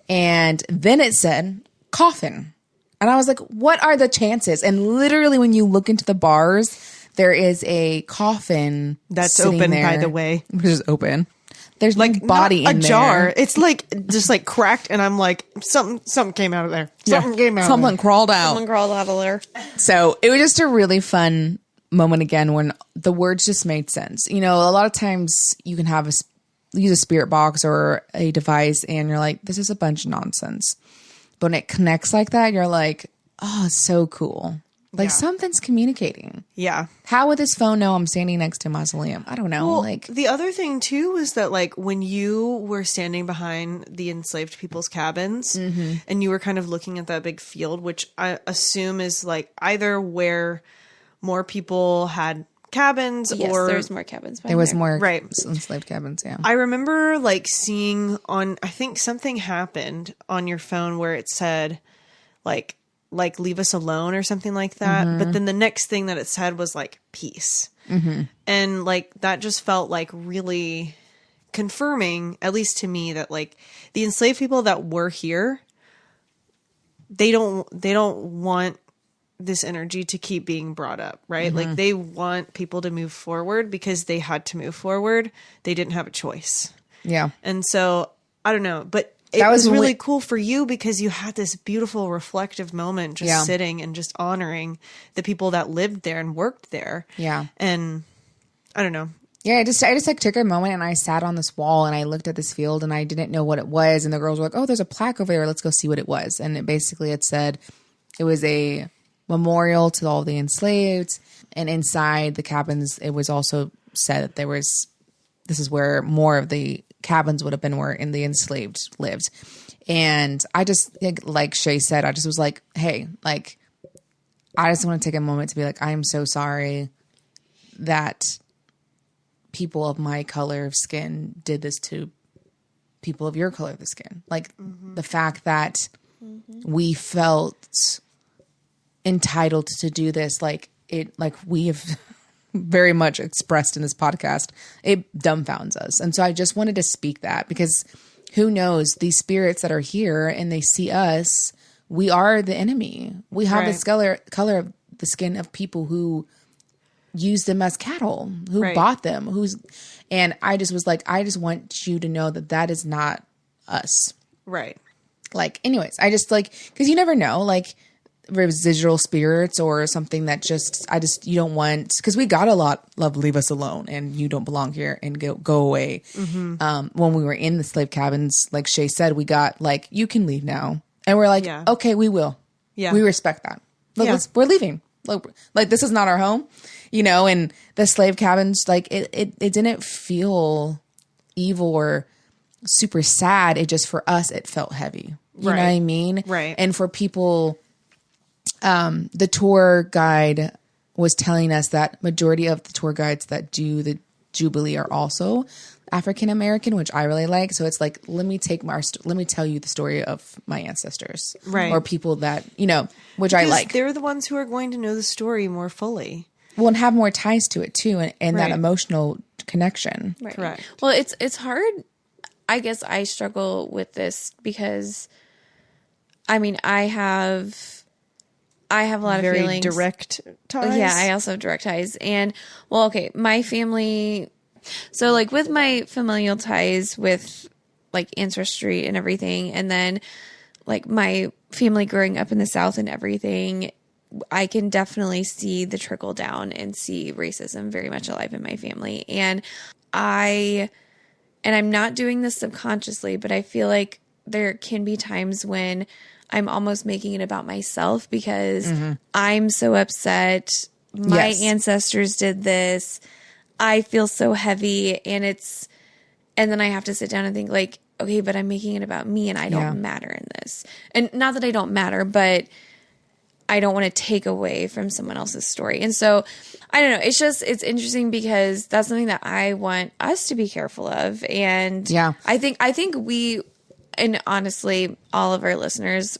And then it said coffin. And I was like, what are the chances? And literally when you look into the bars, there is a coffin that's open, there, by the way. Which is open. There's like no body in a there. jar. It's like just like cracked, and I'm like, something came out of there. Something crawled out. Someone crawled out of there. So it was just a really fun moment again when the words just made sense. A lot of times you can use a spirit box or a device and you're like, this is a bunch of nonsense. But when it connects like that, you're like, oh, it's so cool. Like something's communicating. Yeah. How would this phone know I'm standing next to a mausoleum? I don't know. Well, the other thing too was that like when you were standing behind the enslaved people's cabins and you were kind of looking at that big field, which I assume is like either where more people had cabins or there's more cabins. There was more right. enslaved cabins. Yeah. I remember like seeing I think something happened on your phone where it said like leave us alone or something like that. But then the next thing that it said was like peace. And like that just felt like really confirming, at least to me, that like the enslaved people that were here, they don't want this energy to keep being brought up, right? Like they want people to move forward because they had to move forward. They didn't have a choice. Yeah. And so I don't know, but it That was was when really we- cool for you because you had this beautiful reflective moment just sitting and just honoring the people that lived there and worked there. Yeah. And I don't know. Yeah, I just like took a moment and I sat on this wall and I looked at this field and I didn't know what it was. And the girls were like, "Oh, there's a plaque over there. Let's go see what it was." And it said it was a memorial to all the enslaved. And inside the cabins, it was also said that this is where more of the cabins would have been where in the enslaved lived. And I just, like Shay said, I just was like, hey, like, I just want to take a moment to be like, I am so sorry that people of my color of skin did this to people of your color of the skin. Like the fact that we felt entitled to do this, like we have very much expressed in this podcast, it dumbfounds us. And so I just wanted to speak that because who knows, these spirits that are here and they see us, we are the enemy. We have this color of the skin of people who use them as cattle, who bought them, and I just was like, I just want you to know that is not us. Right. Like, anyways, I just like, cause you never know, like residual spirits or something that you don't want, cause we got a lot of leave us alone and you don't belong here and go away. When we were in the slave cabins, like Shay said, we got like, you can leave now. And we're like, okay, we will. Yeah. We respect that. Look, we're leaving. Like this is not our home, and the slave cabins, like it didn't feel evil or super sad. It just, for us, it felt heavy. You know what I mean? Right. And for people, the tour guide was telling us that majority of the tour guides that do the Jubilee are also African American, which I really like. So it's like, let me tell you the story of my ancestors, right? Or people that which I like. They're the ones who are going to know the story more fully, well, and have more ties to it too, and that emotional connection. Right. Correct. Well, it's hard. I guess I struggle with this because, I mean, I have a lot of feelings. Very direct ties. Yeah, I also have direct ties, and well, okay, my family. So, like, with my familial ties with, like, Ancestry and everything, and then, like, my family growing up in the South and everything, I can definitely see the trickle down and see racism very much alive in my family. And I'm not doing this subconsciously, but I feel like there can be times when I'm almost making it about myself because I'm so upset. My ancestors did this. I feel so heavy, and then I have to sit down and think like, okay, but I'm making it about me and I don't matter in this. And not that I don't matter, but I don't want to take away from someone else's story. And so I don't know. It's interesting because that's something that I want us to be careful of. And I think we, and honestly, all of our listeners,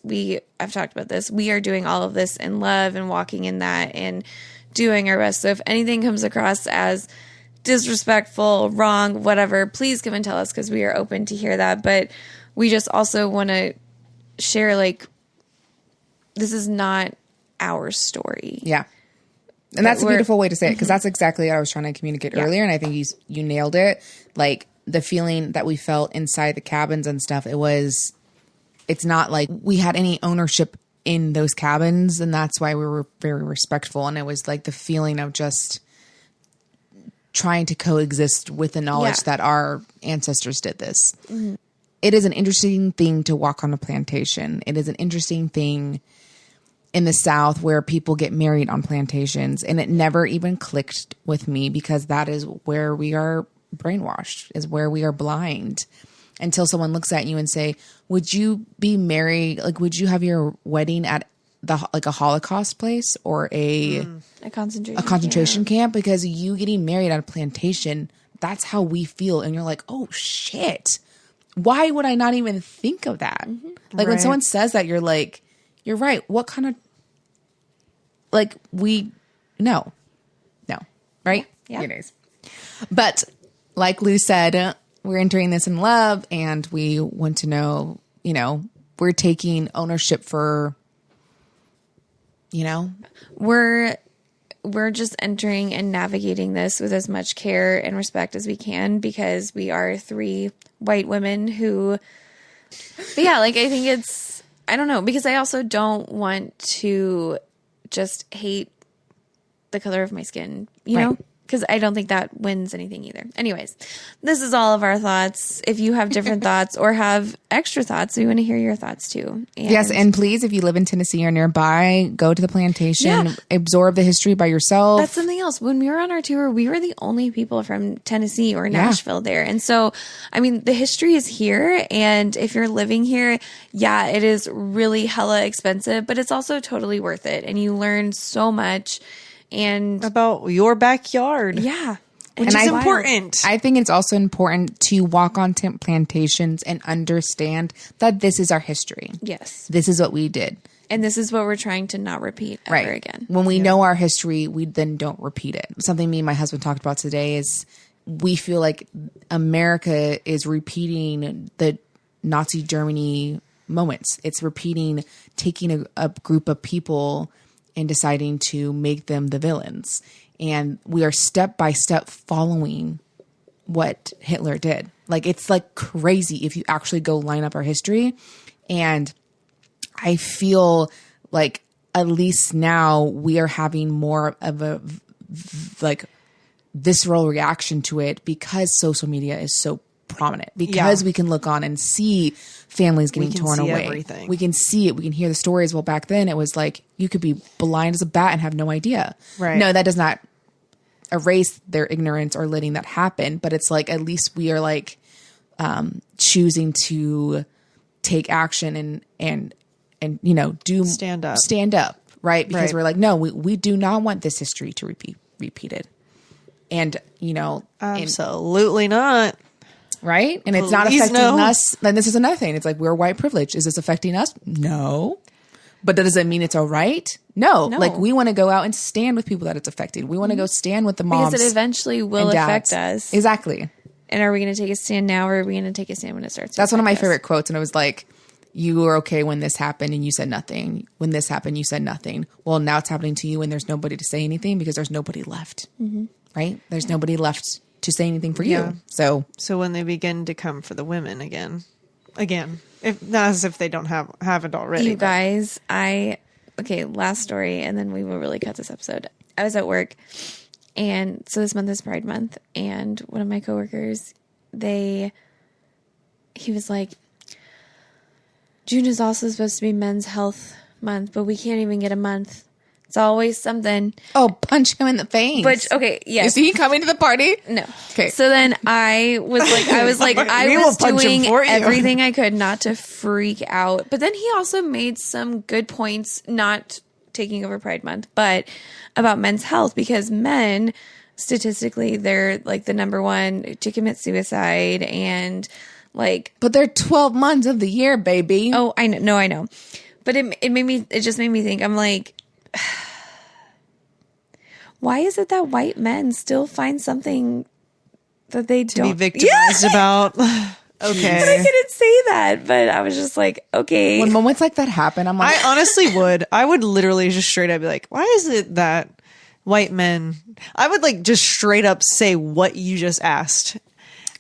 I've talked about this. We are doing all of this in love and walking in that and doing our best. So if anything comes across as disrespectful, wrong, whatever, please come and tell us because we are open to hear that. But we just also want to share, like, this is not our story. Yeah. And that's a beautiful way to say it because that's exactly what I was trying to communicate earlier. And I think you nailed it. Like the feeling that we felt inside the cabins and stuff, it's not like we had any ownership in those cabins. And that's why we were very respectful. And it was like the feeling of just trying to coexist with the knowledge that our ancestors did this. Mm-hmm. It is an interesting thing to walk on a plantation. It is an interesting thing in the South where people get married on plantations, and it never even clicked with me because that is where we are brainwashed, is where we are blind until someone looks at you and say, would you be married? Like, would you have your wedding at a Holocaust place or a concentration camp? Because you getting married at a plantation, that's how we feel. And you're like, oh shit, why would I not even think of that? Mm-hmm. Like when someone says that, you're like, you're right. What kind of, like, no, right? Yeah. Anyways. But like Lou said, we're entering this in love and we want to know, we're taking ownership for, you know? We're just entering and navigating this with as much care and respect as we can because we are 3 white women who, but yeah, like I think it's, I don't know, because I also don't want to just hate the color of my skin, you know? Because I don't think that wins anything either. Anyways, this is all of our thoughts. If you have different thoughts or have extra thoughts, we want to hear your thoughts too. Yes, and please, if you live in Tennessee or nearby, go to the plantation, absorb the history by yourself. That's something else. When we were on our tour, we were the only people from Tennessee or Nashville there. And so, I mean, the history is here. And if you're living here, yeah, it is really hella expensive, but it's also totally worth it. And you learn so much. And about your backyard. Yeah. Which is important. I think it's also important to walk on plantations and understand that this is our history. Yes. This is what we did. And this is what we're trying to not repeat ever again. When we know our history, we then don't repeat it. Something me and my husband talked about today is we feel like America is repeating the Nazi Germany moments. It's repeating, taking a group of people and deciding to make them the villains. And we are step by step following what Hitler did. Like, it's like crazy if you actually go line up our history. And I feel like at least now we are having more of a like visceral reaction to it because social media is so prominent, because we can look on and see families getting torn away. Everything. We can see it. We can hear the stories. Well, back then it was like you could be blind as a bat and have no idea. Right. No, that does not erase their ignorance or letting that happen. But it's like at least we are like choosing to take action and you know stand up, right? Because we're like, no, we do not want this history to repeated. And you know, absolutely not. Right? And it's not affecting us. And this is another thing. It's like, we're white privilege. Is this affecting us? No. But does it mean it's all right? No. Like, we want to go out and stand with people that it's affecting. We want to go stand with the moms. Because it eventually will affect us. Exactly. And are we going to take a stand now, or are we going to take a stand when it starts? That's one of my favorite quotes. And it was like, you were okay when this happened and you said nothing. When this happened, you said nothing. Well, now it's happening to you and there's nobody to say anything because there's nobody left. Mm-hmm. Right? There's nobody left to say anything for you. So when they begin to come for the women again, if not as if they don't have it already. You guys, last story, and then we will really cut this episode. I was at work, and so this month is Pride Month, and one of my coworkers, he was like, June is also supposed to be Men's Health Month, but we can't even get a month. It's always something. Oh, punch him in the face. But okay, yes. Is he coming to the party? No. Okay. So then I was doing everything I could not to freak out. But then he also made some good points, not taking over Pride Month, but about men's health, because men, statistically, they're like the number one to commit suicide, and like. But they're 12 months of the year, baby. Oh, I know. No, I know. But it just made me think. I'm like, why is it that white men still find something that they don't be victimized about? Okay. But I couldn't say that, but I was just like, okay. When moments like that happen, I'm like, I honestly would. I would literally just straight up be like, why is it that white men, I would like just straight up say what you just asked.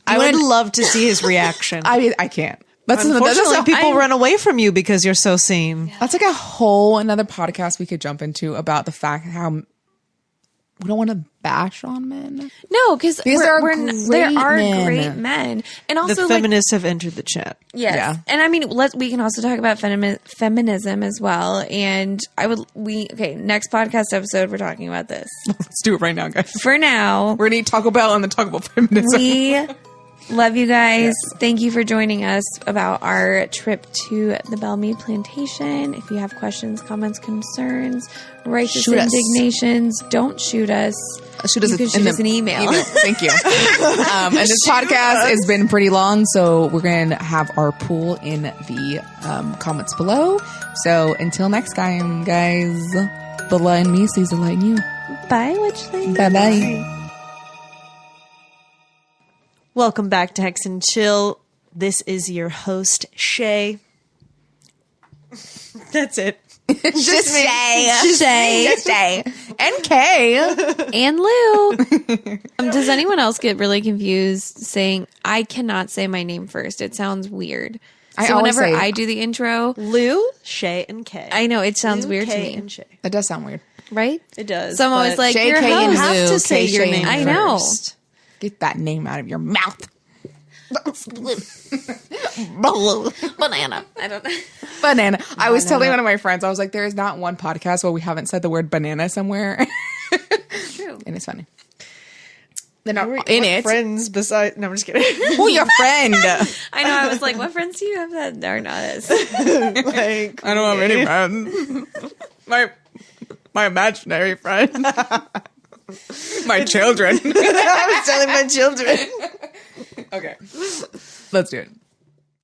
I would love to see his reaction. I can't. Unfortunately, people run away from you because you're so seen. That's like a whole another podcast we could jump into about the fact how we don't want to bash on men. No, because there are men. great men, and also the feminists have entered the chat. Yes, yeah. And I mean, we can also talk about feminism as well. And next podcast episode, we're talking about this. Let's do it right now, guys. For now, we're gonna eat Taco Bell and then talk about feminism. We love you guys. Yes. Thank you for joining us about our trip to the Bell Meade Plantation. If you have questions, comments, concerns, righteous indignations, don't shoot us. Shoot us an email. Thank you. And this podcast has been pretty long, so we're going to have our pool in the comments below. So until next time, guys, the light in me sees the light in you. Bye, Witchlings. Bye-bye. Welcome back to HexenChill. This is your host, Shay. That's it. Just Shay. And Kay. And Lou. Does anyone else get really confused saying, I cannot say my name first? It sounds weird. So whenever I do the intro, Lou, Shay, and Kay. I know it sounds Lou, weird Kay, to me. And Shay. That does sound weird. Right? It does. So I'm always like, Shay, your Kay, and You host. have Lou, to say Kay, your Shay, name and I know. first. Get that name out of your mouth. Banana. I don't know. Banana. I was telling one of my friends, I was like, there is not one podcast where we haven't said the word banana somewhere. True. And it's funny. They're not in it. Friends besides... No, I'm just kidding. Who your friend? I know. I was like, what friends do you have that are not us? Like, I don't have any friends. My imaginary friend. My children. I was telling my children. Okay. Let's do it.